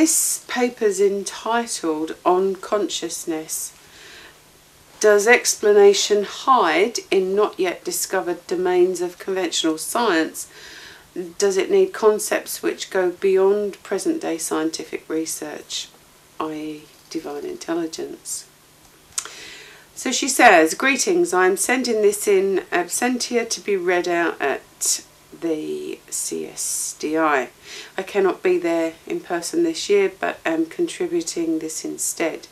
This paper's entitled On Consciousness. Does explanation hide in not yet discovered domains of conventional science? Does it need concepts which go beyond present-day scientific research, i.e. divine intelligence? So she says, greetings, I'm sending this in absentia to be read out at the CSDI. I cannot be there in person this year, but am contributing this instead.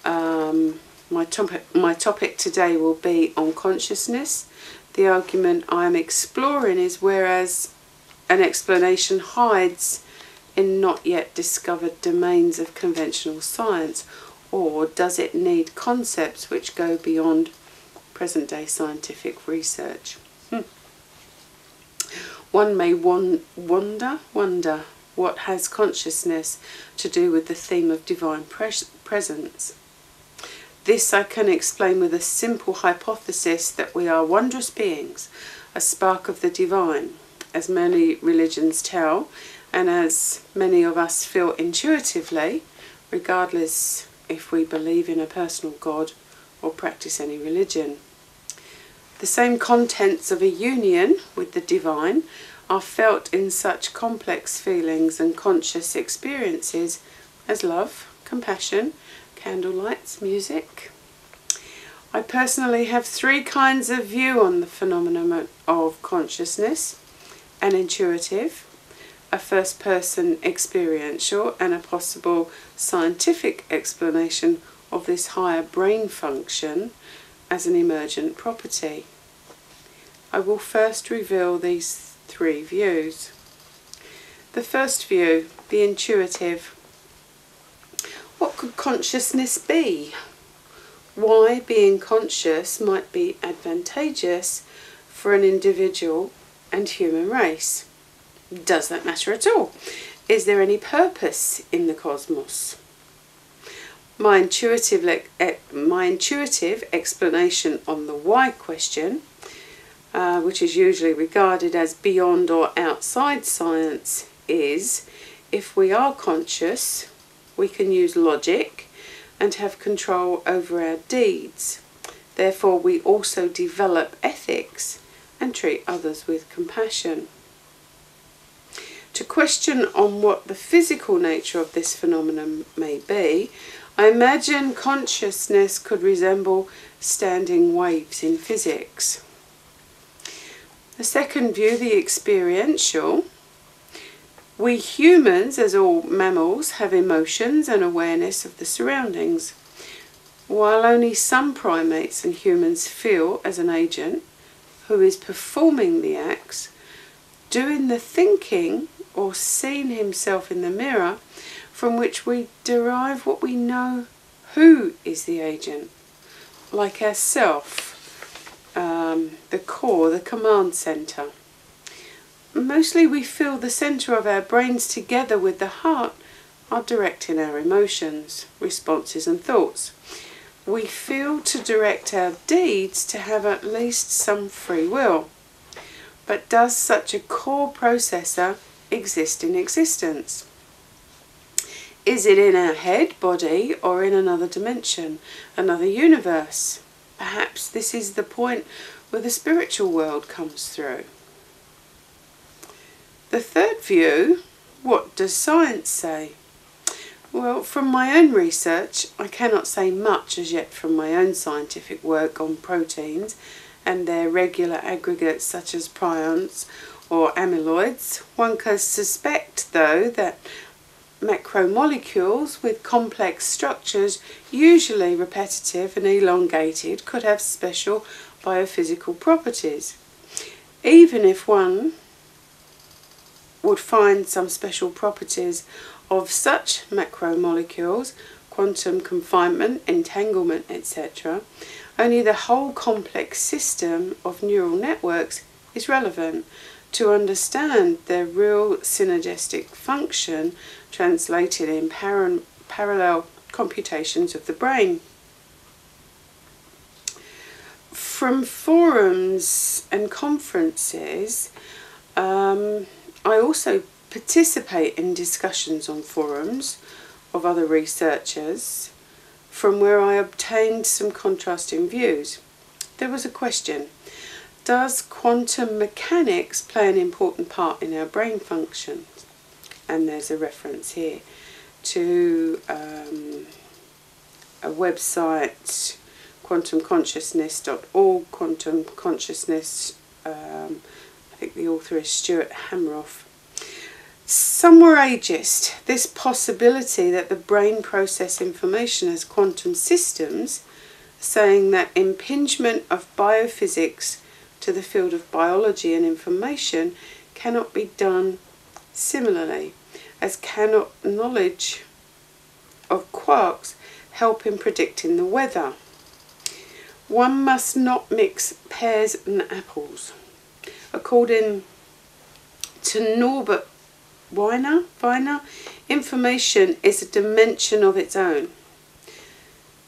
My topic today will be on consciousness. The argument I am exploring is whereas an explanation hides in not yet discovered domains of conventional science, or does it need concepts which go beyond present-day scientific research? One may wonder what has consciousness to do with the theme of divine presence. This I can explain with a simple hypothesis that we are wondrous beings, a spark of the divine, as many religions tell, and as many of us feel intuitively, regardless if we believe in a personal God or practice any religion. The same contents of a union with the divine are felt in such complex feelings and conscious experiences as love, compassion, candlelights, music. I personally have three kinds of view on the phenomenon of consciousness: an intuitive, a first-person experiential, and a possible scientific explanation of this higher brain function as an emergent property. I will first reveal these three views. The first view, the intuitive. What could consciousness be? Why being conscious might be advantageous for an individual and human race? Does that matter at all? Is there any purpose in the cosmos? My intuitive explanation on the why question, which is usually regarded as beyond or outside science, is if we are conscious, we can use logic and have control over our deeds. Therefore, we also develop ethics and treat others with compassion. To question on what the physical nature of this phenomenon may be, I imagine consciousness could resemble standing waves in physics. The second view, the experiential. We humans, as all mammals, have emotions and awareness of the surroundings. While only some primates and humans feel as an agent who is performing the acts, doing the thinking, or seeing himself in the mirror, from which we derive what we know who is the agent, like ourself, the core, the command centre. Mostly we feel the centre of our brains together with the heart are directing our emotions, responses and thoughts. We feel to direct our deeds to have at least some free will. But does such a core processor exist in existence? Is it in our head, body, or in another dimension, another universe? Perhaps this is the point where the spiritual world comes through. The third view, what does science say? Well, from my own research, I cannot say much as yet from my own scientific work on proteins and their regular aggregates such as prions or amyloids. One can suspect, though, that macromolecules with complex structures, usually repetitive and elongated, could have special biophysical properties. Even if one would find some special properties of such macromolecules, quantum confinement, entanglement, etc., only the whole complex system of neural networks is relevant to understand their real synergistic function translated in parallel computations of the brain. From forums and conferences, I also participate in discussions on forums of other researchers, from where I obtained some contrasting views. There was a question: does quantum mechanics play an important part in our brain functions? And there's a reference here to a website, quantumconsciousness.org, quantum consciousness, I think the author is Stuart Hameroff. Some were ageist. This possibility that the brain process information as quantum systems, saying that impingement of biophysics to the field of biology and information cannot be done similarly, as cannot knowledge of quarks help in predicting the weather. One must not mix pears and apples. According to Norbert Wiener, information is a dimension of its own.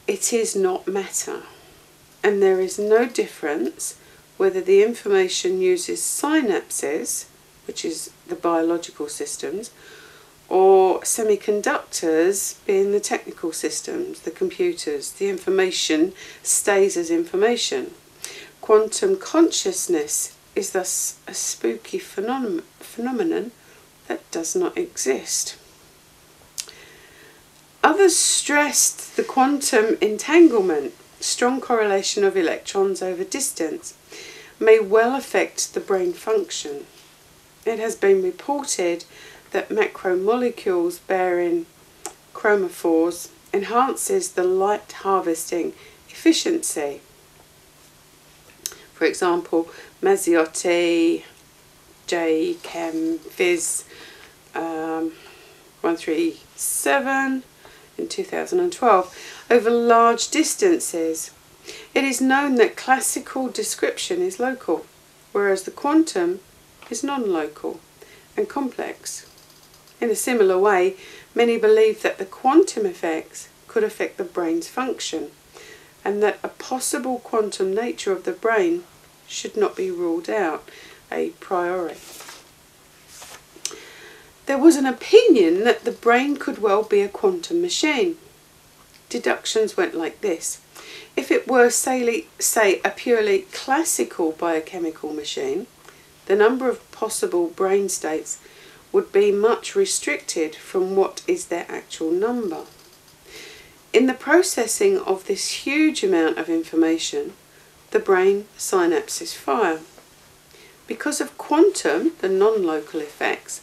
It is not matter, and there is no difference whether the information uses synapses, which is the biological systems, or semiconductors, being the technical systems, the computers. The information stays as information. Quantum consciousness is thus a spooky phenomenon that does not exist. Others stressed the quantum entanglement, strong correlation of electrons over distance, may well affect the brain function. It has been reported that macromolecules bearing chromophores enhances the light harvesting efficiency. For example, Mazziotti, J. Chem. Phys. 137 in 2012, over large distances. It is known that classical description is local, whereas the quantum is non-local and complex. In a similar way, many believe that the quantum effects could affect the brain's function, and that a possible quantum nature of the brain should not be ruled out a priori. There was an opinion that the brain could well be a quantum machine. Deductions went like this: if it were, say, a purely classical biochemical machine, the number of possible brain states would be much restricted from what is their actual number. In the processing of this huge amount of information, the brain synapses fire. Because of quantum, the non-local effects,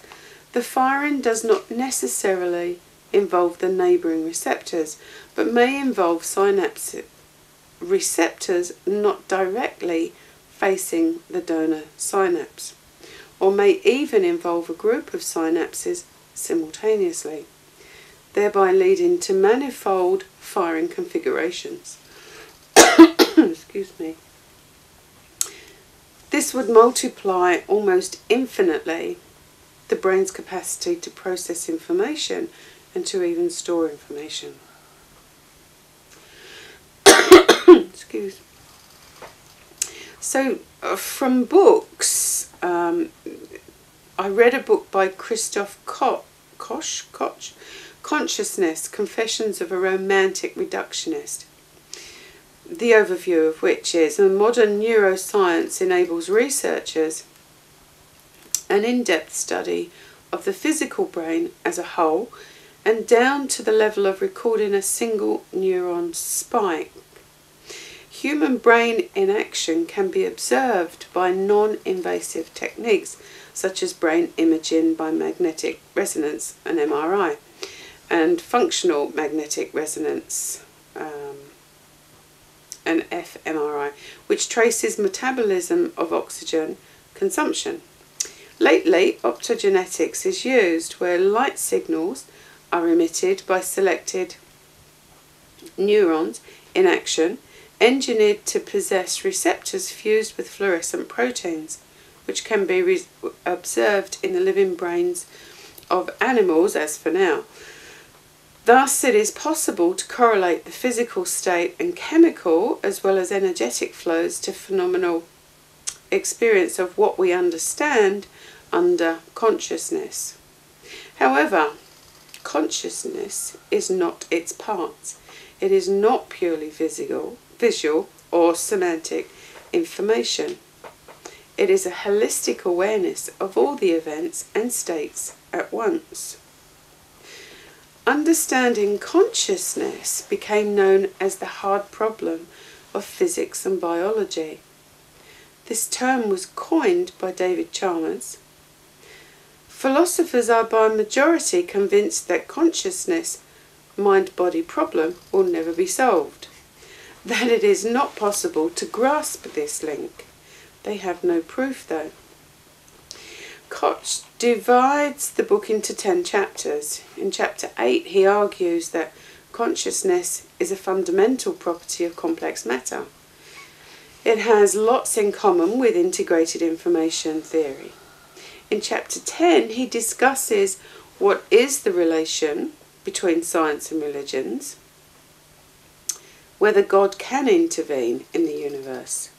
the firing does not necessarily involve the neighbouring receptors, but may involve synapse receptors not directly facing the donor synapse, or may even involve a group of synapses simultaneously, thereby leading to manifold firing configurations. Excuse me. This would multiply almost infinitely the brain's capacity to process information and to even store information. Excuse me. So, from books, I read a book by Christoph Koch, Consciousness, Confessions of a Romantic Reductionist. The overview of which is: modern neuroscience enables researchers an in-depth study of the physical brain as a whole, and down to the level of recording a single neuron spike. Human brain in action can be observed by non-invasive techniques such as brain imaging by magnetic resonance, an MRI, and functional magnetic resonance, an fMRI, which traces metabolism of oxygen consumption. Lately, optogenetics is used, where light signals are emitted by selected neurons in action, engineered to possess receptors fused with fluorescent proteins, which can be observed in the living brains of animals, as for now. Thus, it is possible to correlate the physical state and chemical as well as energetic flows to phenomenal experience of what we understand under consciousness. However, consciousness is not its parts. It is not purely visual or semantic information. It is a holistic awareness of all the events and states at once. Understanding consciousness became known as the hard problem of physics and biology. This term was coined by David Chalmers. Philosophers are by majority convinced that consciousness mind-body problem will never be solved, that it is not possible to grasp this link. They have no proof though. Koch divides the book into 10 chapters. In chapter 8 he argues that consciousness is a fundamental property of complex matter. It has lots in common with integrated information theory. In chapter 10 he discusses what is the relation between science and religions, whether God can intervene in the universe.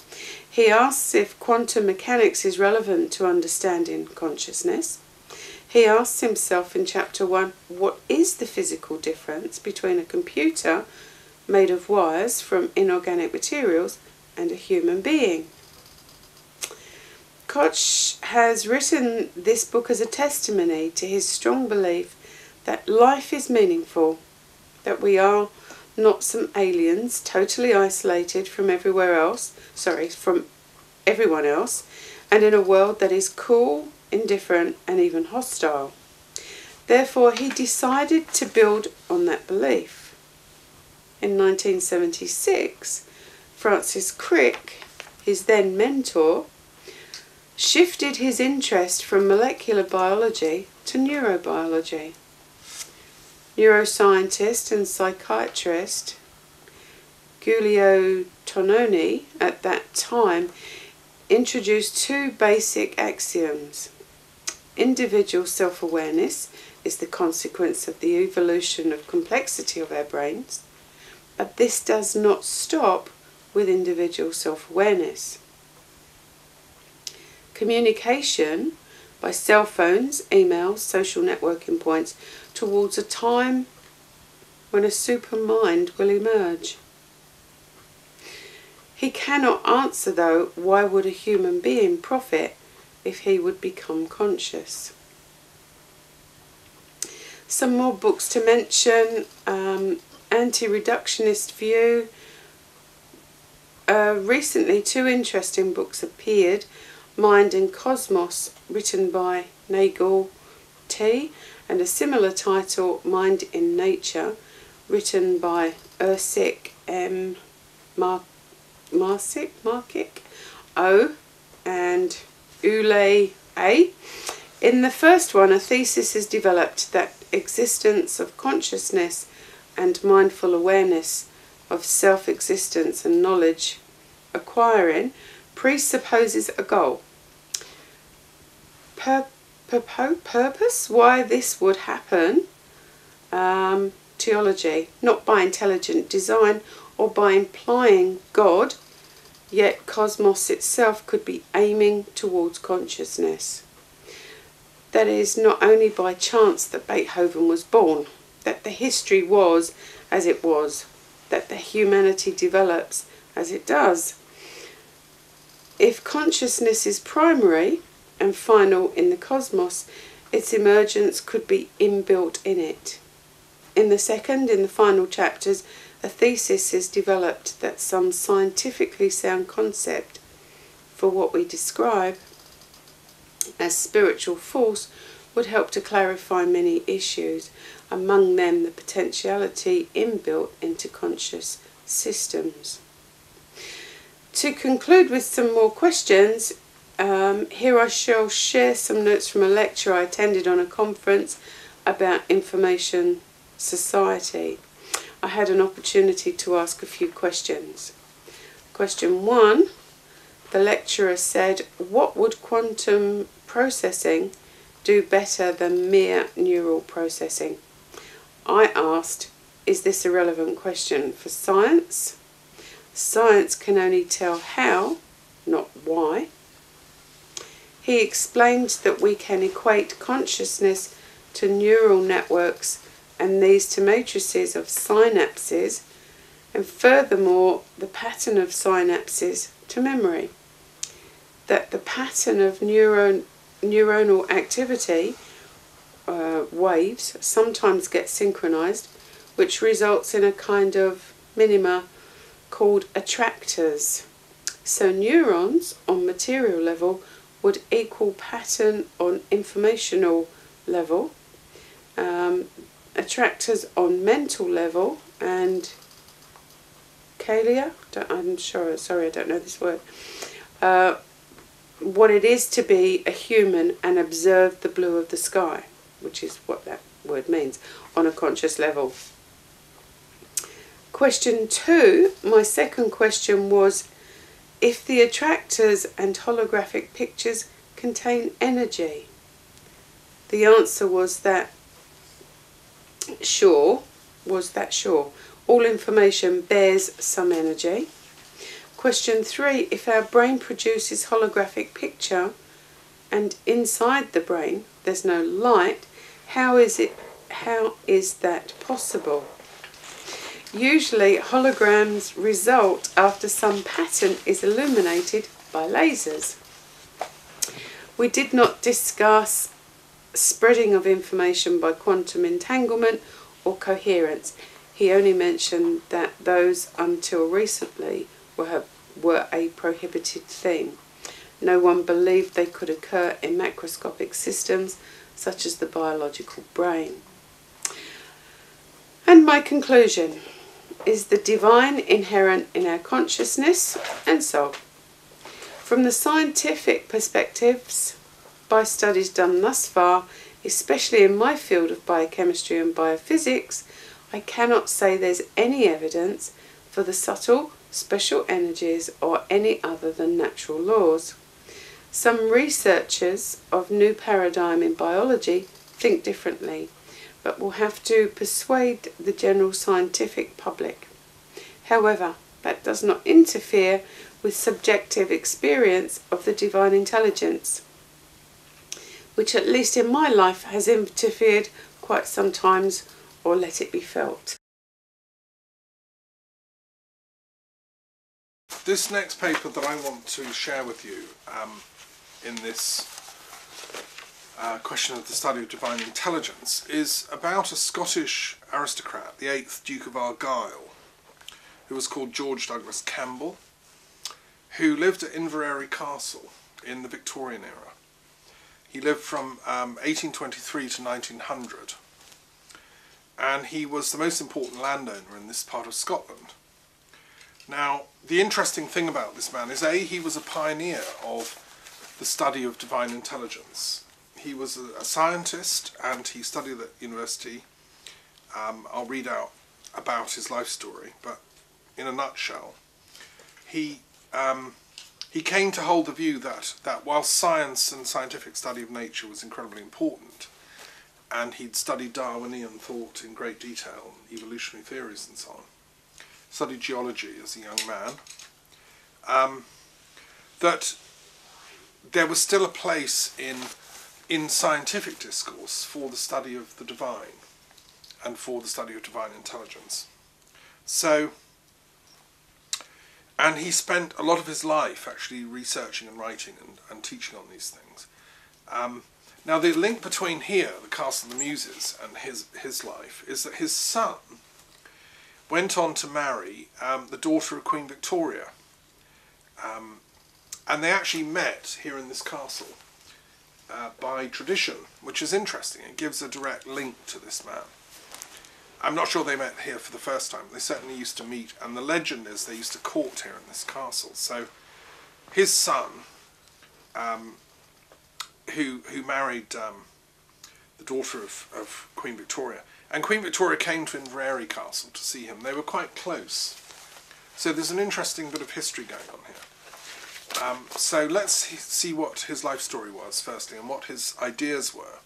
He asks if quantum mechanics is relevant to understanding consciousness. He asks himself in chapter 1, what is the physical difference between a computer made of wires from inorganic materials and a human being? Koch has written this book as a testimony to his strong belief that life is meaningful, that we are not some aliens totally isolated from everyone else, and in a world that is cool, indifferent and even hostile. Therefore he decided to build on that belief. In 1976, Francis Crick, his then mentor, shifted his interest from molecular biology to neurobiology. Neuroscientist and psychiatrist Giulio Tononi at that time introduced two basic axioms. Individual self-awareness is the consequence of the evolution of complexity of our brains, but this does not stop with individual self-awareness. Communication by cell phones, emails, social networking points towards a time when a supermind will emerge. He cannot answer though, why would a human being profit if he would become conscious? Some more books to mention. Anti-reductionist view. Recently 2 interesting books appeared. Mind and Cosmos, written by Nagel T, and a similar title, Mind in Nature, written by Ursik M. Markic O and Ule A. In the first one, a thesis is developed that existence of consciousness and mindful awareness of self-existence and knowledge acquiring presupposes a goal. Purpose, why this would happen, theology, not by intelligent design or by implying God, yet cosmos itself could be aiming towards consciousness. That is not only by chance that Beethoven was born, that the history was as it was, that the humanity develops as it does. If consciousness is primary and final in the cosmos, its emergence could be inbuilt in it. In the final chapters, a thesis is developed that some scientifically sound concept for what we describe as spiritual force would help to clarify many issues, among them the potentiality inbuilt into conscious systems. To conclude with some more questions, here I shall share some notes from a lecture I attended on a conference about information society. I had an opportunity to ask a few questions. Question 1, the lecturer said, what would quantum processing do better than mere neural processing? I asked, is this a relevant question for science? Science can only tell how, not why. He explained that we can equate consciousness to neural networks and these to matrices of synapses, and furthermore the pattern of synapses to memory. That the pattern of neuronal activity waves sometimes get synchronized, which results in a kind of minima called attractors. So neurons on material level would equal pattern on informational level, attractors on mental level, and Kalia, sorry I don't know this word, what it is to be a human and observe the blue of the sky, which is what that word means on a conscious level. Question 2, my second question was if the attractors and holographic pictures contain energy. The answer was that sure. All information bears some energy. Question 3, if our brain produces holographic picture and inside the brain there's no light, how is that possible? Usually holograms result after some pattern is illuminated by lasers. We did not discuss spreading of information by quantum entanglement or coherence. He only mentioned that those until recently were a prohibited thing. No one believed they could occur in macroscopic systems such as the biological brain. And my conclusion is the divine inherent in our consciousness and soul. From the scientific perspectives, by studies done thus far, especially in my field of biochemistry and biophysics, I cannot say there's any evidence for the subtle, special energies or any other than natural laws. Some researchers of new paradigm in biology think differently, but will have to persuade the general scientific public. However, that does not interfere with subjective experience of the divine intelligence, which at least in my life has interfered quite sometimes, or let it be felt. This next paper that I want to share with you in this question of the study of divine intelligence is about a Scottish aristocrat, the 8th Duke of Argyll, who was called George Douglas Campbell, who lived at Inverary Castle in the Victorian era. He lived from 1823 to 1900, and he was the most important landowner in this part of Scotland. Now, the interesting thing about this man is he was a pioneer of the study of divine intelligence. He was a scientist and he studied at university. I'll read out about his life story, but in a nutshell, he came to hold the view that while science and scientific study of nature was incredibly important, and he'd studied Darwinian thought in great detail, evolutionary theories and so on, studied geology as a young man, that there was still a place in scientific discourse for the study of the divine and for the study of divine intelligence. So, and he spent a lot of his life actually researching and writing and teaching on these things. Now the link between here, the Castle of the Muses, and his life is that his son went on to marry the daughter of Queen Victoria. And they actually met here in this castle by tradition, which is interesting. It gives a direct link to this man. I'm not sure they met here for the first time. They certainly used to meet, and the legend is they used to court here in this castle. So his son, who married the daughter of Queen Victoria, and Queen Victoria came to Inverary Castle to see him. They were quite close. So there's an interesting bit of history going on here. So let's see what his life story was, firstly, and what his ideas were.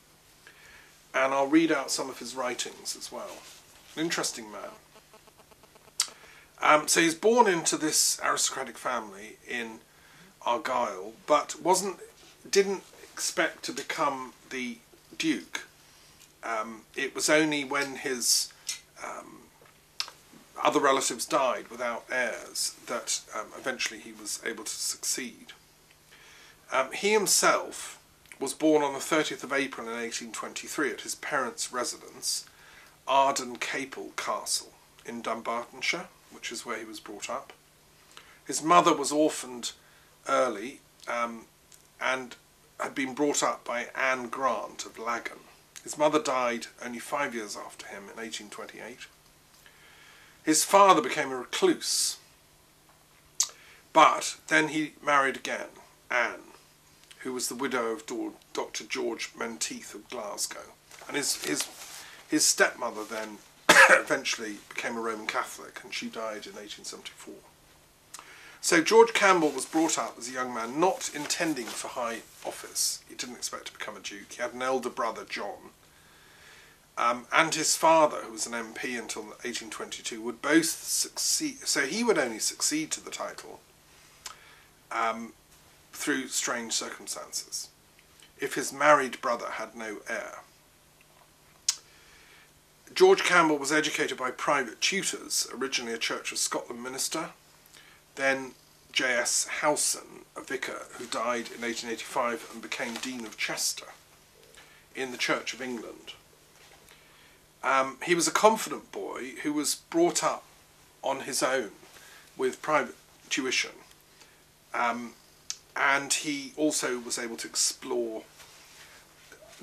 And I'll read out some of his writings as well. An interesting man. So he's born into this aristocratic family in Argyll, but didn't expect to become the Duke It was only when his other relatives died without heirs that eventually he was able to succeed. He himself was born on the 30th of April in 1823 at his parents' residence, Arden Campbell Castle in Dunbartonshire, which is where he was brought up. His mother was orphaned early and had been brought up by Anne Grant of Lagan. His mother died only 5 years after him in 1828. His father became a recluse, but then he married again, Anne, who was the widow of Dr. George Menteith of Glasgow. And his stepmother then eventually became a Roman Catholic, and she died in 1874. So George Campbell was brought up as a young man, not intending for high office. He didn't expect to become a duke. He had an elder brother, John, and his father, who was an MP until 1822, would both succeed. So he would only succeed to the title through strange circumstances, if his married brother had no heir. George Campbell was educated by private tutors, originally a Church of Scotland minister, then J.S. Howson, a vicar who died in 1885 and became Dean of Chester in the Church of England. He was a confident boy who was brought up on his own with private tuition, and he also was able to explore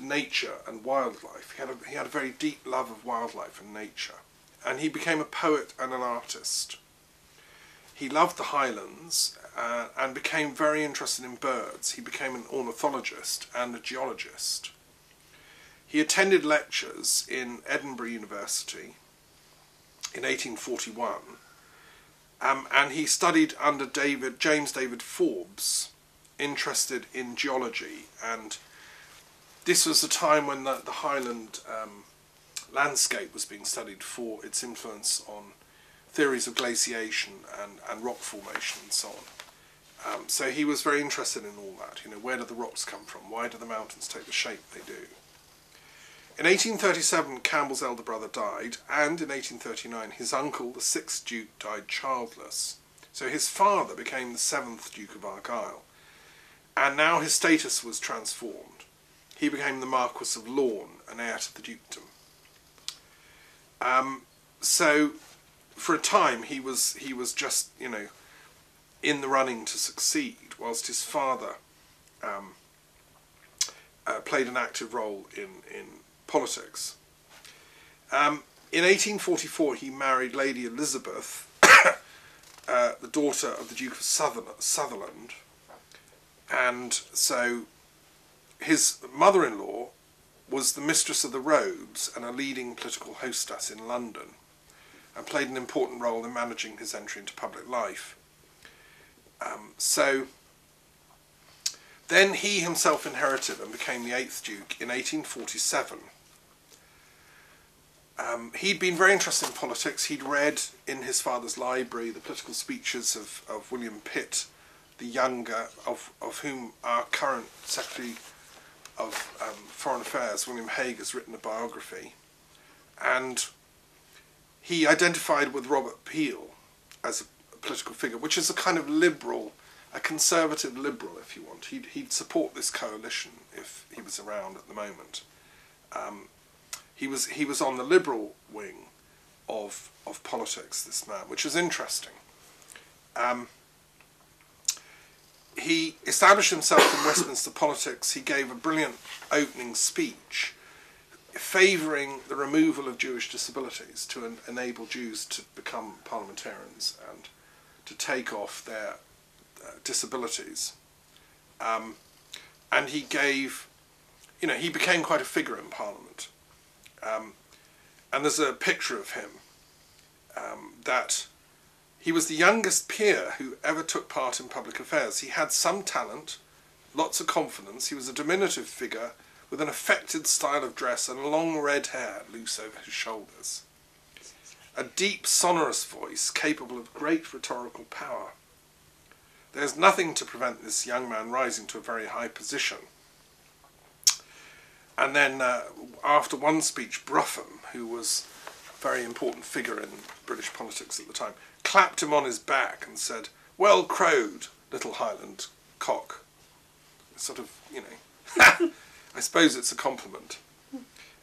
nature and wildlife. He had a very deep love of wildlife and nature, and he became a poet and an artist. He loved the Highlands and became very interested in birds. He became an ornithologist and a geologist. He attended lectures in Edinburgh University in 1841, and he studied under James David Forbes, interested in geology, and this was the time when the Highland landscape was being studied for its influence on theories of glaciation and rock formation and so on. So he was very interested in all that. You know, where do the rocks come from? Why do the mountains take the shape they do? In 1837, Campbell's elder brother died, and in 1839, his uncle, the 6th Duke, died childless. So his father became the 7th Duke of Argyll, and now his status was transformed. He became the Marquess of Lorne, an heir to the dukedom. So for a time he was just, you know, in the running to succeed, whilst his father played an active role in politics. In 1844 he married Lady Elizabeth, the daughter of the Duke of Sutherland, and so his mother-in-law was the Mistress of the Robes and a leading political hostess in London, and played an important role in managing his entry into public life. So then he himself inherited and became the 8th Duke in 1847. He'd been very interested in politics. He'd read in his father's library the political speeches of William Pitt the Younger, of whom our current Secretary of Foreign Affairs, William Hague, has written a biography. And he identified with Robert Peel as a political figure, which is a kind of liberal, a conservative liberal, if you want. He'd support this coalition if he was around at the moment. He was on the liberal wing of politics, this man, which is interesting. He established himself in Westminster politics. He gave a brilliant opening speech favouring the removal of Jewish disabilities to enable Jews to become parliamentarians and to take off their disabilities. And he gave, you know, he became quite a figure in Parliament. And there's a picture of him that he was the youngest peer who ever took part in public affairs. He had some talent, lots of confidence. He was a diminutive figure with an affected style of dress and long red hair loose over his shoulders. A deep, sonorous voice capable of great rhetorical power. There's nothing to prevent this young man rising to a very high position. And then after one speech, Bruffham, who was a very important figure in British politics at the time, clapped him on his back and said, "Well crowed, little Highland cock." Sort of, you know, I suppose it's a compliment.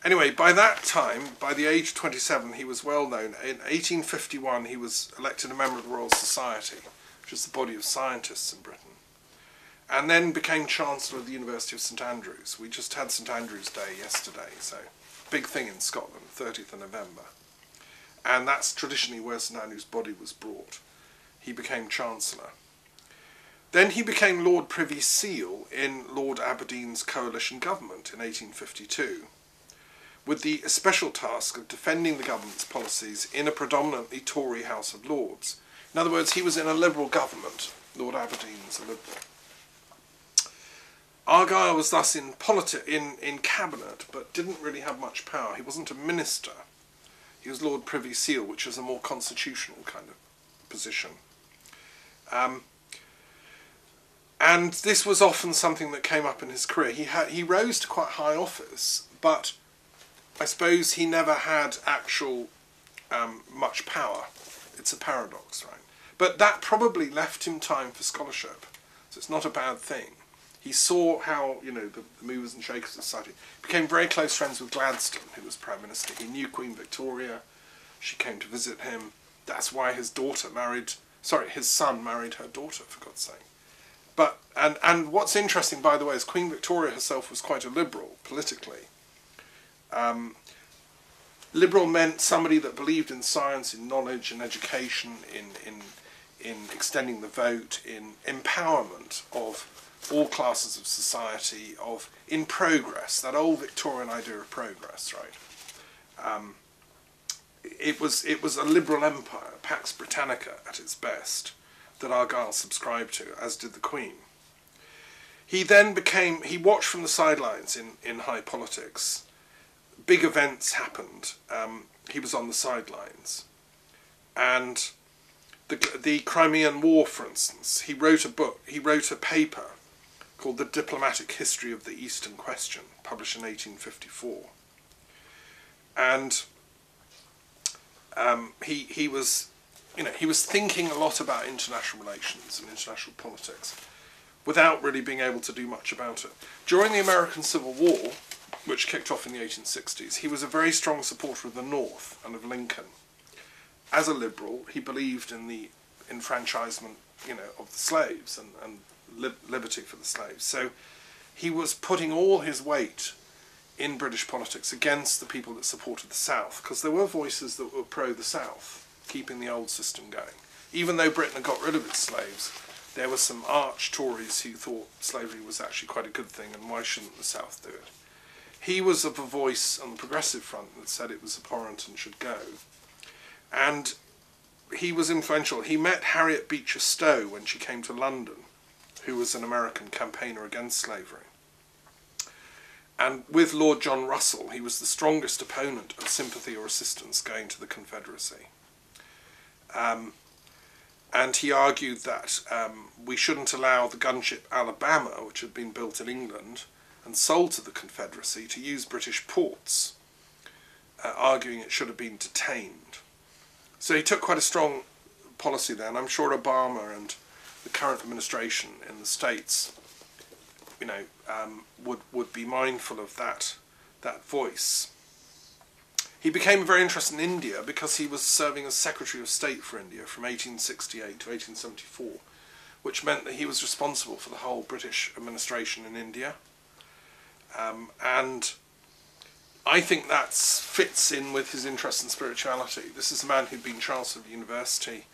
Anyway, by that time, by the age of 27, he was well known. In 1851, he was elected a member of the Royal Society, which is the body of scientists in Britain, and then became Chancellor of the University of St Andrews. We just had St Andrews Day yesterday, so big thing in Scotland, 30th of November. And that's traditionally where St Andrews' body was brought. He became Chancellor. Then he became Lord Privy Seal in Lord Aberdeen's coalition government in 1852, with the special task of defending the government's policies in a predominantly Tory House of Lords. In other words, he was in a Liberal government. Lord Aberdeen was a Liberal. Argyll was thus in cabinet, but didn't really have much power. He wasn't a minister. He was Lord Privy Seal, which is a more constitutional kind of position. And this was often something that came up in his career. He rose to quite high office, but I suppose he never had actual much power. It's a paradox, right? But that probably left him time for scholarship, so it's not a bad thing. He saw how, you know, the movers and shakers of society. Became very close friends with Gladstone, who was Prime Minister. He knew Queen Victoria. She came to visit him. That's why his son married her daughter, for God's sake. But and what's interesting, by the way, is Queen Victoria herself was quite a liberal politically. Liberal meant somebody that believed in science, in knowledge, in education, in extending the vote, in empowerment of all classes of society, in progress, that old Victorian idea of progress, right? It was a liberal empire, Pax Britannica at its best, that Argyll subscribed to, as did the Queen. He then he watched from the sidelines in high politics. Big events happened. He was on the sidelines. And the Crimean War, for instance, he wrote a paper called The Diplomatic History of the Eastern Question, published in 1854. And he was thinking a lot about international relations and international politics without really being able to do much about it. During the American Civil War, which kicked off in the 1860s, he was a very strong supporter of the North and of Lincoln. As a liberal, he believed in the enfranchisement, of the slaves and liberty for the slaves. So he was putting all his weight in British politics against the people that supported the South, because there were voices that were pro the South, keeping the old system going. Even though Britain had got rid of its slaves, there were some arch Tories who thought slavery was actually quite a good thing, and why shouldn't the South do it? He was of a voice on the progressive front that said it was abhorrent and should go. And he was influential. He met Harriet Beecher Stowe when she came to London, who was an American campaigner against slavery. And with Lord John Russell, he was the strongest opponent of sympathy or assistance going to the Confederacy. And he argued that we shouldn't allow the gunship Alabama, which had been built in England and sold to the Confederacy, to use British ports, arguing it should have been detained. So he took quite a strong policy there, and I'm sure Obama and the current administration in the States, would be mindful of that voice. He became very interested in India because he was serving as Secretary of State for India from 1868 to 1874, which meant that he was responsible for the whole British administration in India. And I think that fits in with his interest in spirituality. This is a man who'd been Chancellor of the University.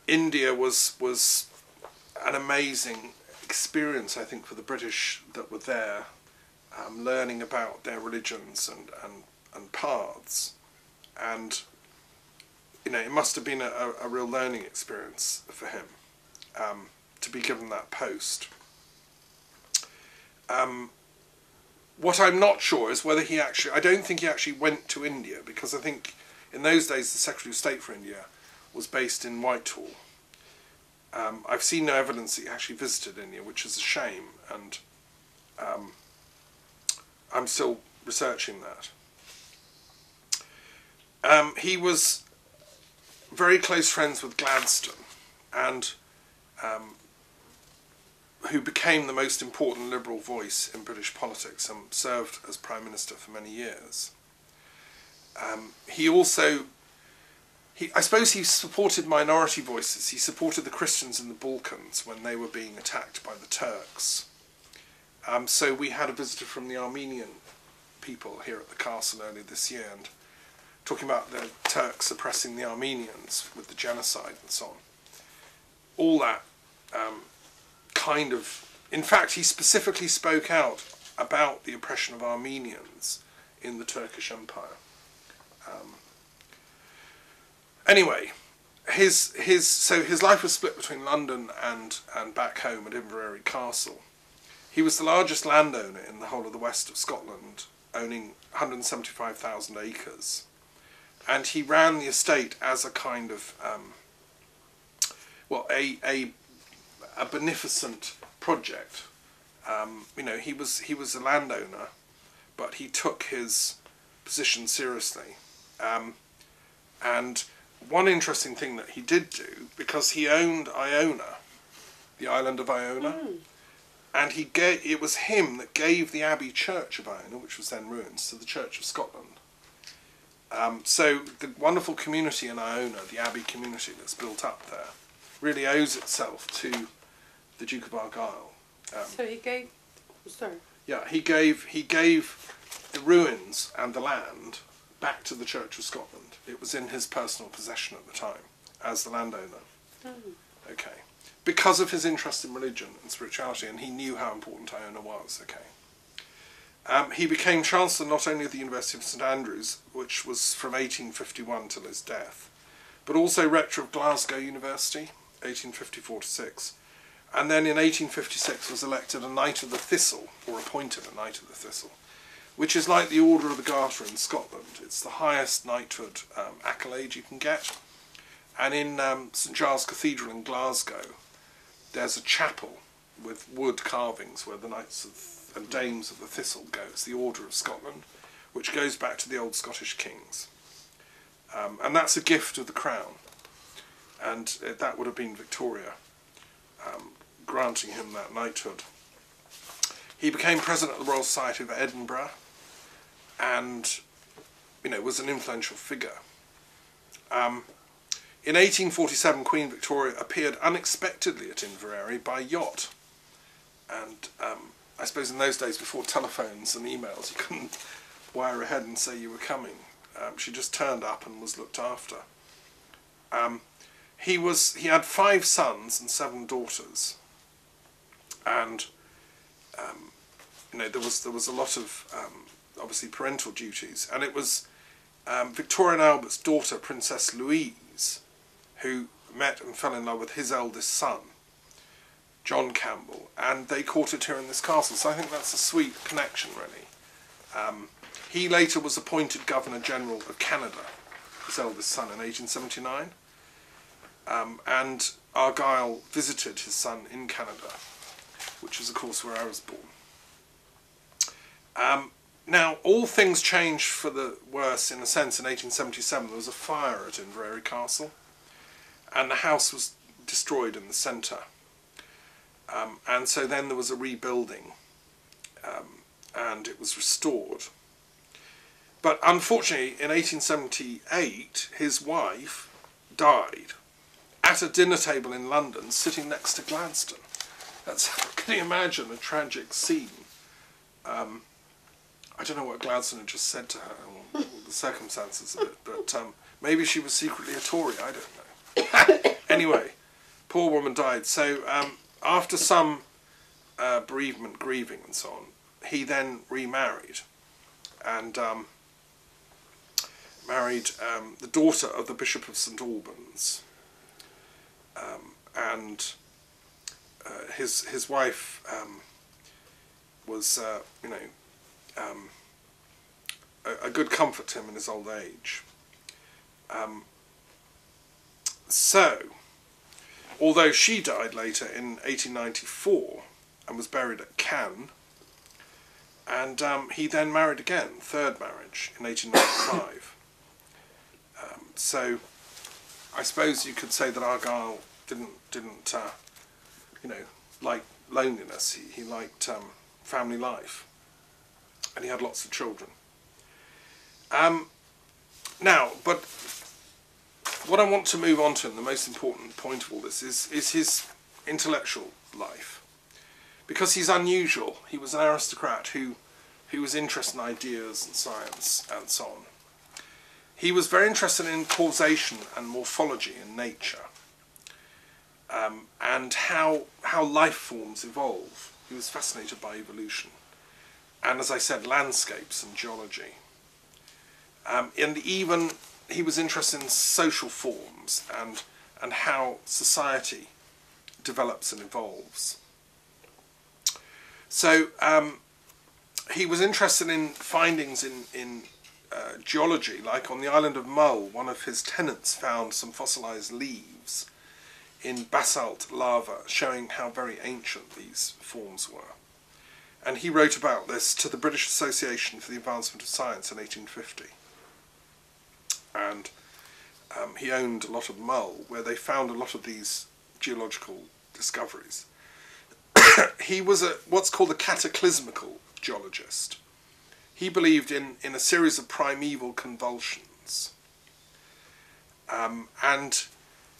India was an amazing experience, I think, for the British that were there, learning about their religions and paths. And, it must have been a real learning experience for him to be given that post. What I'm not sure is whether I don't think he actually went to India, because I think in those days the Secretary of State for India was based in Whitehall. I've seen no evidence that he actually visited India, which is a shame, and I'm still researching that. He was very close friends with Gladstone, and who became the most important Liberal voice in British politics and served as Prime Minister for many years. He also, I suppose he supported minority voices. He supported the Christians in the Balkans when they were being attacked by the Turks. So we had a visitor from the Armenian people here at the castle earlier this year, and talking about the Turks oppressing the Armenians with the genocide and so on. All that kind of... In fact, he specifically spoke out about the oppression of Armenians in the Turkish Empire. Anyway, his life was split between London and back home at Inverary Castle. He was the largest landowner in the whole of the west of Scotland, owning 175,000 acres. And he ran the estate as a kind of, a beneficent project. You know, he was a landowner, but he took his position seriously. And one interesting thing that he did do, because he owned Iona, the island of Iona, and it was him that gave the Abbey Church of Iona, which was then ruins, to the Church of Scotland. So the wonderful community in Iona, the Abbey community that's built up there, really owes itself to the Duke of Argyll. So he gave... Sorry. Yeah, he gave the ruins and the land back to the Church of Scotland. It was in his personal possession at the time, as the landowner. Okay. Because of his interest in religion and spirituality, and he knew how important Iona was, okay. He became Chancellor not only of the University of St Andrews, which was from 1851 till his death, but also Rector of Glasgow University, 1854 to 6. And then in 1856 was elected a Knight of the Thistle, or appointed a Knight of the Thistle, which is like the Order of the Garter in Scotland. It's the highest knighthood accolade you can get. And in St Giles Cathedral in Glasgow, there's a chapel with wood carvings where the Knights and Dames of the Thistle go. It's the Order of Scotland, which goes back to the old Scottish kings. And that's a gift of the Crown. And that would have been Victoria granting him that knighthood. He became president of the Royal Society of Edinburgh, and, you know, was an influential figure. In 1847, Queen Victoria appeared unexpectedly at Inverary by yacht. And I suppose in those days, before telephones and emails, you couldn't wire ahead and say you were coming. She just turned up and was looked after. He had 5 sons and 7 daughters. And, you know, there was a lot of, obviously, parental duties. And it was Victoria and Albert's daughter, Princess Louise, who met and fell in love with his eldest son, John Campbell, and they courted her in this castle. So I think that's a sweet connection, really. He later was appointed Governor-General of Canada, his eldest son, in 1879, and Argyll visited his son in Canada, which is, of course, where I was born. Now, all things changed for the worse, in a sense, in 1877. There was a fire at Inverary Castle, and the house was destroyed in the centre. And so then there was a rebuilding, and it was restored. But unfortunately, in 1878, his wife died at a dinner table in London, sitting next to Gladstone. Can you imagine a tragic scene? I don't know what Gladstone had just said to her, or the circumstances of it, but maybe she was secretly a Tory, I don't know. Anyway, poor woman died. So after some bereavement, grieving and so on, he then remarried, and married the daughter of the Bishop of St Albans, and his wife was, you know, a good comfort to him in his old age. So, although she died later in 1894 and was buried at Cannes, And he then married again, third marriage, in 1895. So I suppose you could say that Argyll didn't like loneliness. He liked family life, and he had lots of children. Now, but what I want to move on to, and the most important point of all this, is his intellectual life. Because he's unusual. He was an aristocrat who was interested in ideas and science and so on. He was very interested in causation and morphology in nature, and how life forms evolve. He was fascinated by evolution, and as I said, landscapes and geology. And even he was interested in social forms and how society develops and evolves. So he was interested in findings in geology, like on the island of Mull, one of his tenants found some fossilized leaves in basalt lava, showing how very ancient these forms were. And he wrote about this to the British Association for the Advancement of Science in 1850. And he owned a lot of Mull, where they found a lot of these geological discoveries. He was what's called a cataclysmical geologist. He believed in a series of primeval convulsions. And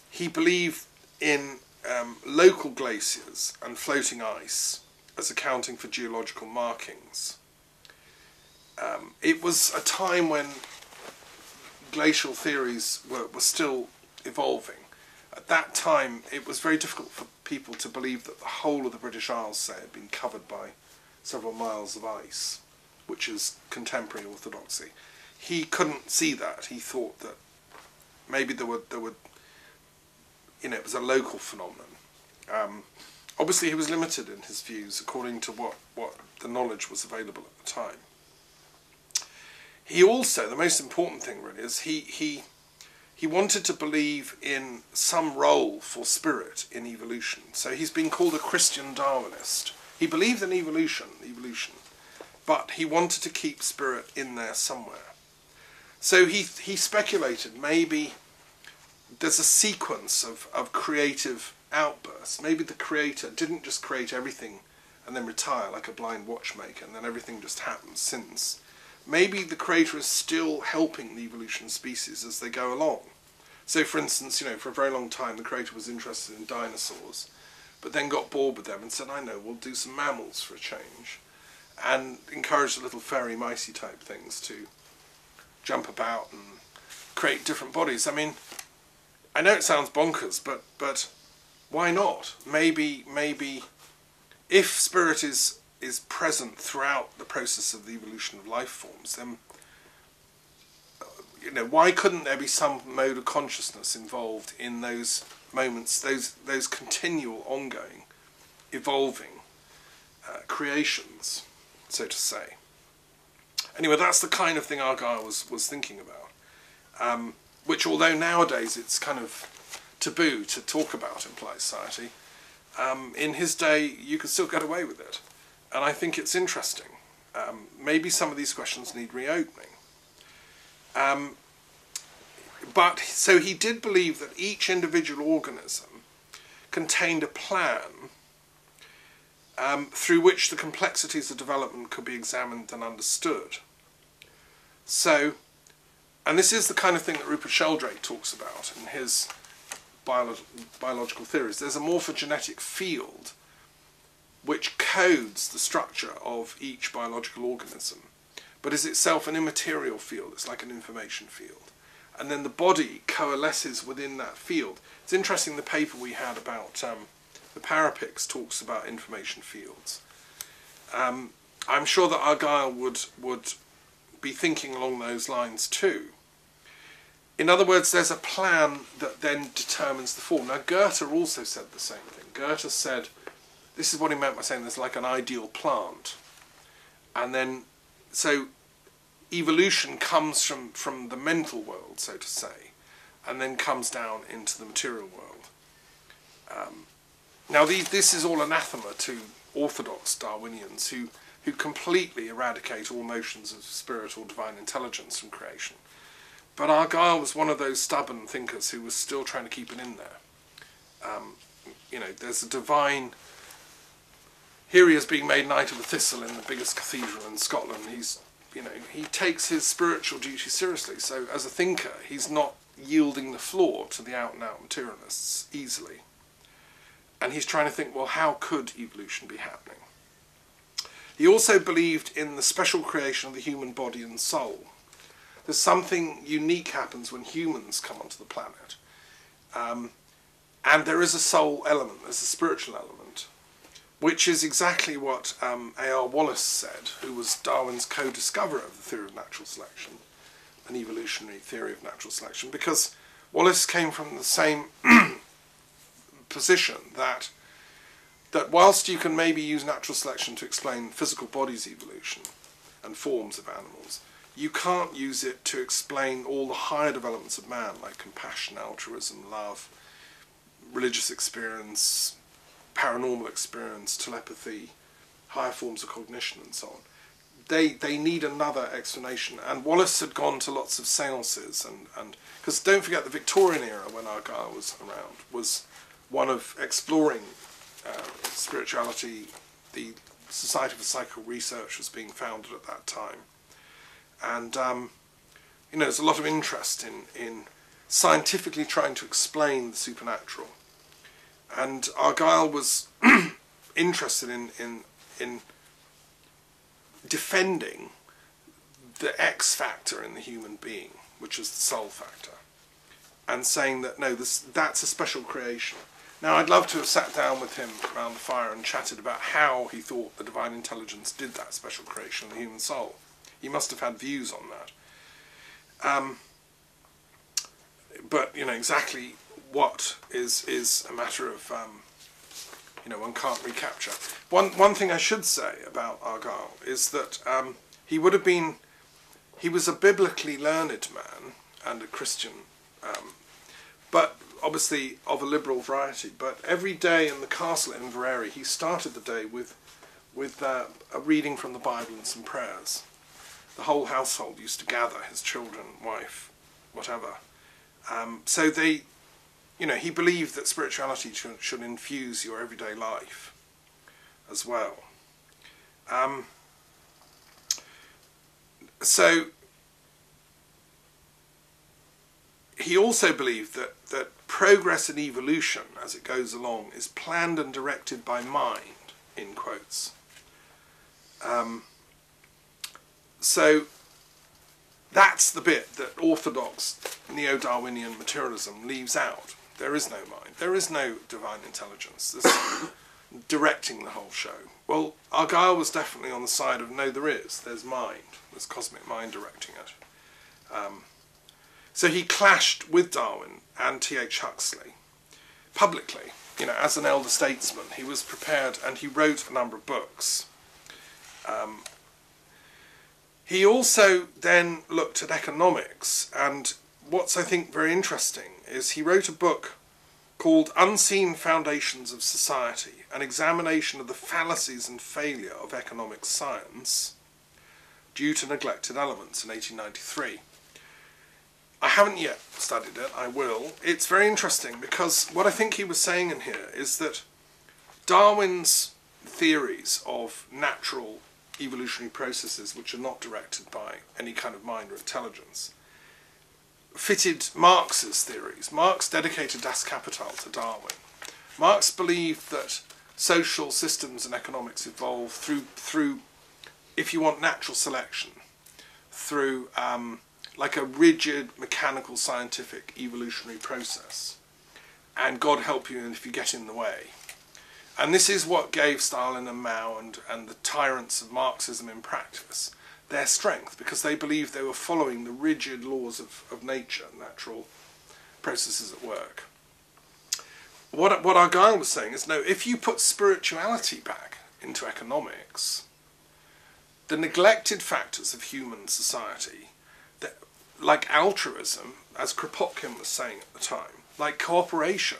he believed in local glaciers and floating ice as accounting for geological markings. It was a time when glacial theories were still evolving. At that time, it was very difficult for people to believe that the whole of the British Isles, say, had been covered by several miles of ice, which is contemporary orthodoxy. He couldn't see that. He thought that maybe there were it was a local phenomenon. Obviously, he was limited in his views according to what the knowledge was available at the time. He also, the most important thing really, is he wanted to believe in some role for spirit in evolution. So he's been called a Christian Darwinist. He believed in evolution, but he wanted to keep spirit in there somewhere. So he speculated maybe there's a sequence of creative outbursts. Maybe the creator didn't just create everything and then retire like a blind watchmaker and then everything just happens since. Maybe the creator is still helping the evolution of species as they go along. So for instance, for a very long time the creator was interested in dinosaurs, but then got bored with them and said, I know, we'll do some mammals for a change, and encouraged the little fairy micey type things to jump about and create different bodies. I mean, I know it sounds bonkers, but why not? Maybe if spirit is present throughout the process of the evolution of life forms, then why couldn't there be some mode of consciousness involved in those moments, those continual, ongoing, evolving creations, so to say. Anyway, that's the kind of thing Argyll was thinking about, which, although nowadays it's kind of taboo to talk about in polite society, in his day you could still get away with it. And I think it's interesting. Maybe some of these questions need reopening. But so he did believe that each individual organism contained a plan through which the complexities of development could be examined and understood. So, and this is the kind of thing that Rupert Sheldrake talks about in his biological theories. There's a morphogenetic field which codes the structure of each biological organism, but is itself an immaterial field. It's like an information field. And then the body coalesces within that field. It's interesting, the paper we had about the Parapics talks about information fields. I'm sure that Argyll would be thinking along those lines too. In other words, there's a plan that then determines the form. Now, Goethe also said the same thing. Goethe said, this is what he meant by saying there's like an ideal plant. And then, so evolution comes from the mental world, so to say, and then comes down into the material world. Now, this is all anathema to orthodox Darwinians who who completely eradicate all notions of spirit or divine intelligence from creation. But Argyll was one of those stubborn thinkers who was still trying to keep it in there. You know, there's a divine... Here he is being made Knight of the Thistle in the biggest cathedral in Scotland. He's, you know, he takes his spiritual duty seriously. So as a thinker, he's not yielding the floor to the out-and-out materialists easily. And he's trying to think, well, how could evolution be happening? He also believed in the special creation of the human body and soul. There's something unique happens when humans come onto the planet. And there is a soul element, there's a spiritual element, which is exactly what A.R. Wallace said, who was Darwin's co-discoverer of the theory of natural selection, an evolutionary theory of natural selection, because Wallace came from the same position that whilst you can maybe use natural selection to explain physical bodies' evolution and forms of animals, you can't use it to explain all the higher developments of man, like compassion, altruism, love, religious experience, paranormal experience, telepathy, higher forms of cognition and so on. They need another explanation. And Wallace had gone to lots of seances, and because don't forget the Victorian era, when Argyll was around, was one of exploring spirituality. The Society for Psychical Research was being founded at that time. And you know, there's a lot of interest in scientifically trying to explain the supernatural. And Argyll was interested in defending the X factor in the human being, which is the soul factor, and saying that no, that's a special creation. Now, I'd love to have sat down with him around the fire and chatted about how he thought the divine intelligence did that special creation of the human soul. He must have had views on that. But, you know, exactly what is a matter of, you know, one can't recapture. One thing I should say about Argyll is that he was a biblically learned man and a Christian, but obviously of a liberal variety. But every day in the castle at Inverary, he started the day with a reading from the Bible and some prayers. The whole household used to gather, his children, wife, whatever. So they, you know, he believed that spirituality should infuse your everyday life as well. So he also believed that progress and evolution, as it goes along, is planned and directed by mind, in quotes. So that's the bit that orthodox neo-Darwinian materialism leaves out. There is no mind. There is no divine intelligence. There's directing the whole show. Well, Argyll was definitely on the side of no, there is. There's mind. There's cosmic mind directing it. So he clashed with Darwin and T.H. Huxley publicly. You know, as an elder statesman, he was prepared, and he wrote a number of books. He also then looked at economics, and what's I think very interesting is he wrote a book called Unseen Foundations of Society, an examination of the fallacies and failure of economic science due to neglected elements, in 1893. I haven't yet studied it, I will. It's very interesting because what I think he was saying in here is that Darwin's theories of natural evolutionary processes which are not directed by any kind of mind or intelligence fitted Marx's theories. Marx dedicated Das Kapital to Darwin. Marx believed that social systems and economics evolve through, if you want, natural selection, through like a rigid, mechanical, scientific evolutionary process. And God help you if you get in the way. And this is what gave Stalin and Mao and the tyrants of Marxism in practice their strength, because they believed they were following the rigid laws of nature, natural processes at work. What Argyll was saying is, no, if you put spirituality back into economics, the neglected factors of human society, like altruism, as Kropotkin was saying at the time, like cooperation,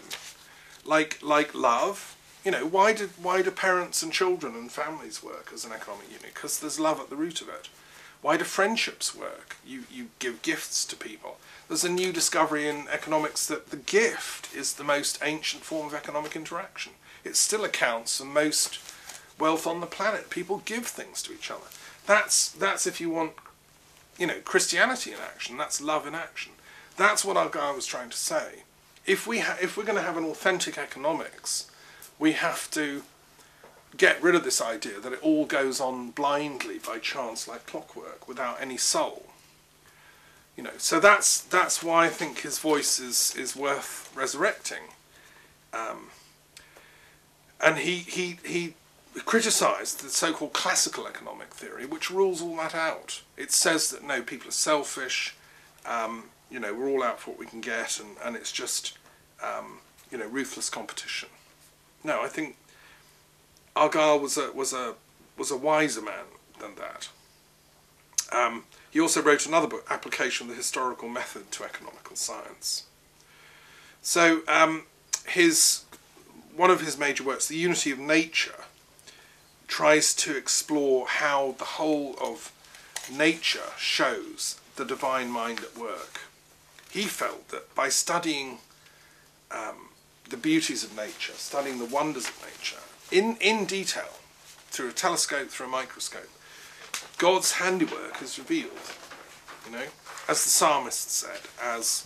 like love, You know, why do parents and children and families work as an economic unit? Because there's love at the root of it. Why do friendships work? You give gifts to people. There's a new discovery in economics that the gift is the most ancient form of economic interaction. It still accounts for most wealth on the planet. People give things to each other. That's if you want, you know, Christianity in action. That's love in action. That's what our guy was trying to say. If we're going to have an authentic economics, we have to get rid of this idea that it all goes on blindly by chance like clockwork without any soul. You know, so that's why I think his voice is worth resurrecting. And he criticised the so-called classical economic theory, which rules all that out. It says that no, people are selfish. You know, we're all out for what we can get, and it's just you know, ruthless competition. No, I think Argyll was a wiser man than that. He also wrote another book, Application of the Historical Method to Economical Science. So one of his major works, The Unity of Nature, tries to explore how the whole of nature shows the divine mind at work. He felt that by studying the beauties of nature, studying the wonders of nature, in detail, through a telescope, through a microscope, God's handiwork is revealed, you know, as the psalmist said, as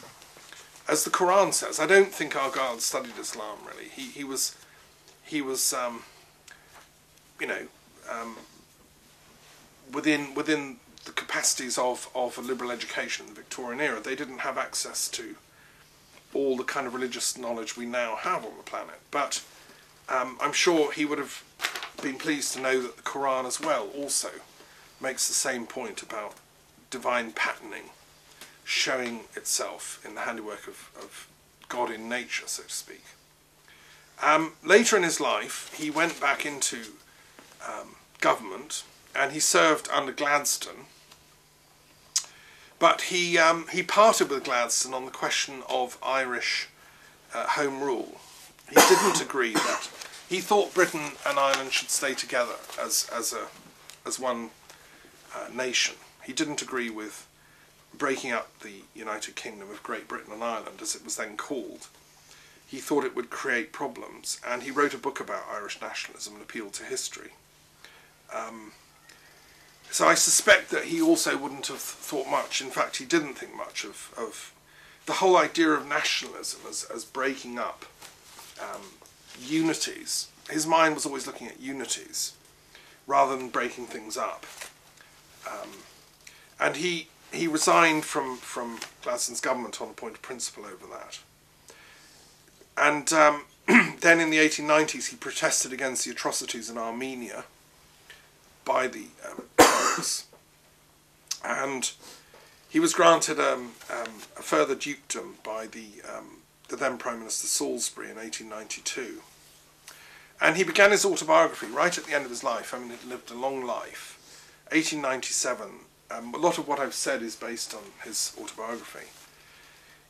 the Quran says. I don't think Argyll studied Islam really. He was you know, within the capacities of a liberal education in the Victorian era. They didn't have access to all the kind of religious knowledge we now have on the planet, but I'm sure he would have been pleased to know that the Quran as well also makes the same point about divine patterning showing itself in the handiwork of God in nature, so to speak. Later in his life, he went back into government, and he served under Gladstone. But he parted with Gladstone on the question of Irish Home Rule. He didn't agree that. He thought Britain and Ireland should stay together as one nation. He didn't agree with breaking up the United Kingdom of Great Britain and Ireland, as it was then called. He thought it would create problems, and he wrote a book about Irish nationalism and appealed to history. So I suspect that he also wouldn't have thought much, in fact he didn't think much of the whole idea of nationalism as breaking up unities. His mind was always looking at unities rather than breaking things up. And he resigned from Gladstone's government on a point of principle over that. And then in the 1890s he protested against the atrocities in Armenia by the Turks, and he was granted a further dukedom by the then Prime Minister Salisbury in 1892. And he began his autobiography right at the end of his life. I mean, he'd lived a long life. 1897. A lot of what I've said is based on his autobiography.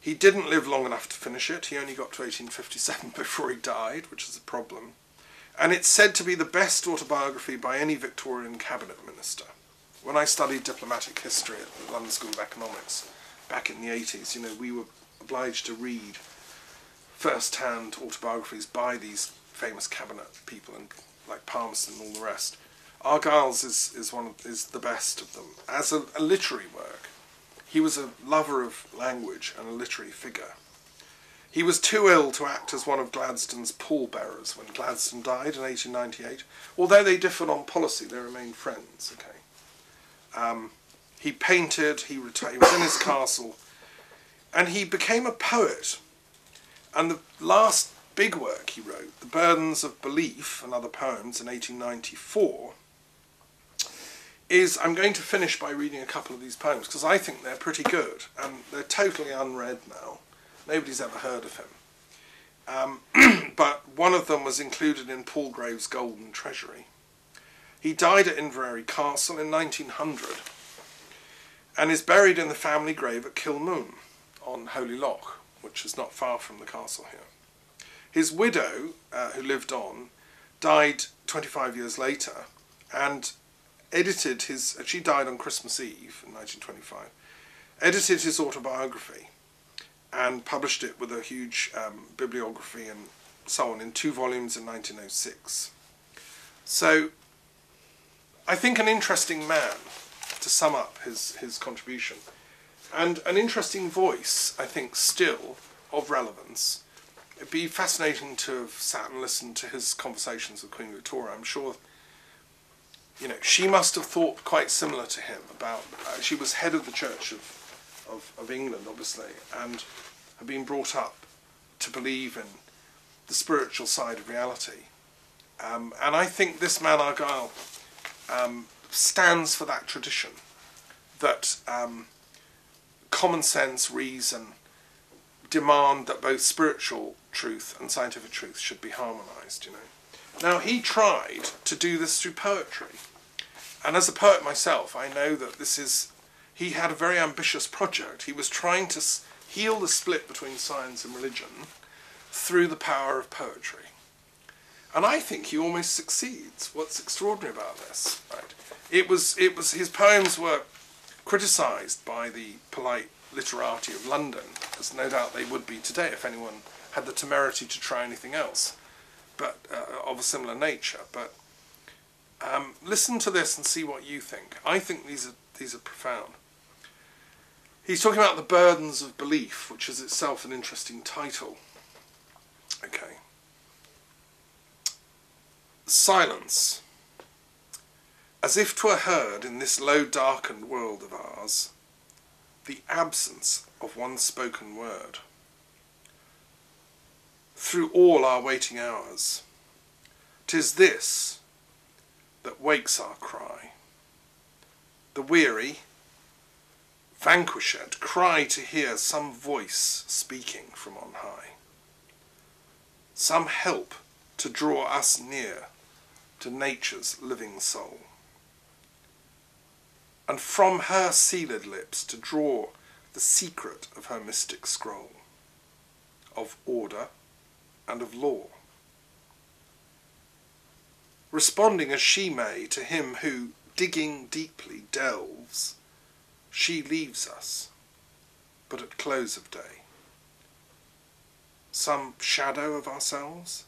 He didn't live long enough to finish it. He only got to 1857 before he died, which is a problem. And it's said to be the best autobiography by any Victorian cabinet minister. When I studied diplomatic history at the London School of Economics back in the 80s, you know, we were obliged to read first-hand autobiographies by these famous cabinet people, and like Palmerston and all the rest. Argyll's is the best of them. As a literary work, he was a lover of language and a literary figure. He was too ill to act as one of Gladstone's pallbearers when Gladstone died in 1898. Although they differed on policy, they remained friends. Okay. He painted, he was in his castle, and he became a poet. And the last big work he wrote, The Burdens of Belief and Other Poems in 1894, I'm going to finish by reading a couple of these poems, because I think they're pretty good, and they're totally unread now. Nobody's ever heard of him. But one of them was included in Palgrave's Golden Treasury. He died at Inverary Castle in 1900 and is buried in the family grave at Kilmoon on Holy Loch, which is not far from the castle here. His widow, who lived on, died 25 years later and edited his, she died on Christmas Eve in 1925, edited his autobiography and published it with a huge bibliography and so on in 2 volumes in 1906. So I think an interesting man, to sum up his contribution, and an interesting voice, I think, still of relevance. It'd be fascinating to have sat and listened to his conversations with Queen Victoria. I'm sure, you know, she must have thought quite similar to him about, she was head of the Church of England, obviously, and had been brought up to believe in the spiritual side of reality. And I think this man Argyle stands for that tradition, that common sense, reason, demand that both spiritual truth and scientific truth should be harmonised, you know. Now, he tried to do this through poetry. And as a poet myself, I know that he had a very ambitious project. He was trying to heal the split between science and religion through the power of poetry. And I think he almost succeeds. What's extraordinary about this, right? His poems were criticised by the polite literati of London, as no doubt they would be today if anyone had the temerity to try anything else, but of a similar nature. But listen to this and see what you think. I think these are profound. He's talking about the burdens of belief, which is itself an interesting title. Okay. Silence. As if 'twere heard in this low darkened world of ours, the absence of one spoken word. Through all our waiting hours, 'tis this that wakes our cry. The weary, vanquished, cry to hear some voice speaking from on high, some help to draw us near to nature's living soul, and from her sealed lips to draw the secret of her mystic scroll, of order and of law. Responding as she may to him who, digging deeply, delves, she leaves us, but at close of day. Some shadow of ourselves?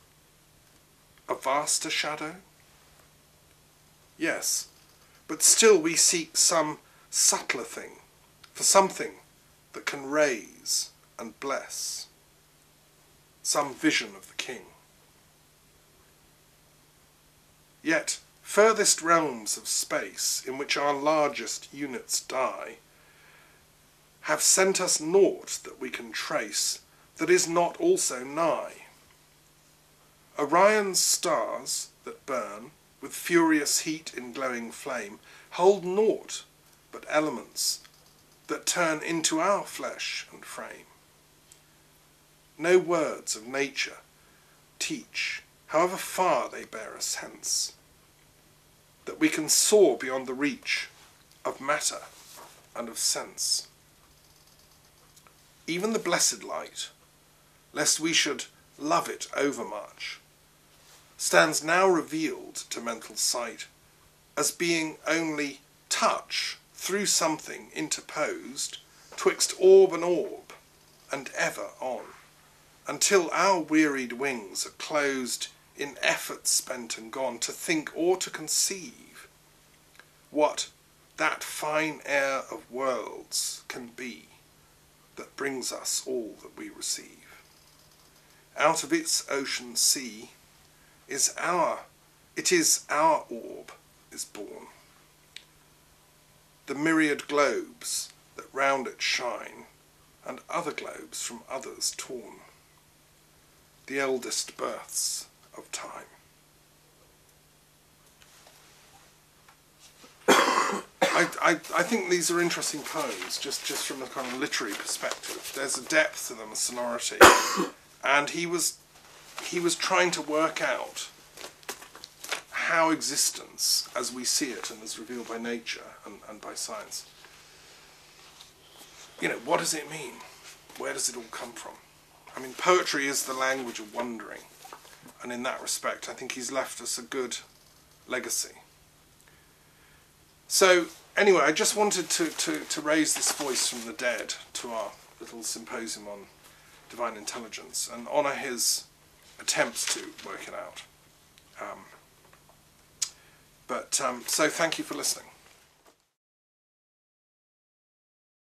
A vaster shadow? Yes, but still we seek some subtler thing, for something that can raise and bless, some vision of the King. Yet furthest realms of space, in which our largest units die, have sent us naught that we can trace, that is not also nigh. Orion's stars that burn, with furious heat in glowing flame, hold naught but elements that turn into our flesh and frame. No words of nature teach, however far they bear us hence, that we can soar beyond the reach of matter and of sense. Even the blessed light, lest we should love it overmuch, stands now revealed to mental sight as being only touch through something interposed twixt orb and ever on, until our wearied wings are closed in effort spent and gone to think or to conceive what that fine air of worlds can be that brings us all that we receive. Out of its ocean sea it is our orb is born. The myriad globes that round it shine, and other globes from others torn, the eldest births of time. I think these are interesting poems, just from a kind of literary perspective. There's a depth to them, a sonority, and he was trying to work out how existence, as we see it and as revealed by nature and by science, you know, what does it mean? Where does it all come from? I mean, poetry is the language of wondering. and in that respect I think he's left us a good legacy. So anyway, I just wanted to raise this voice from the dead to our little symposium on divine intelligence and honour his attempts to work it out. So thank you for listening.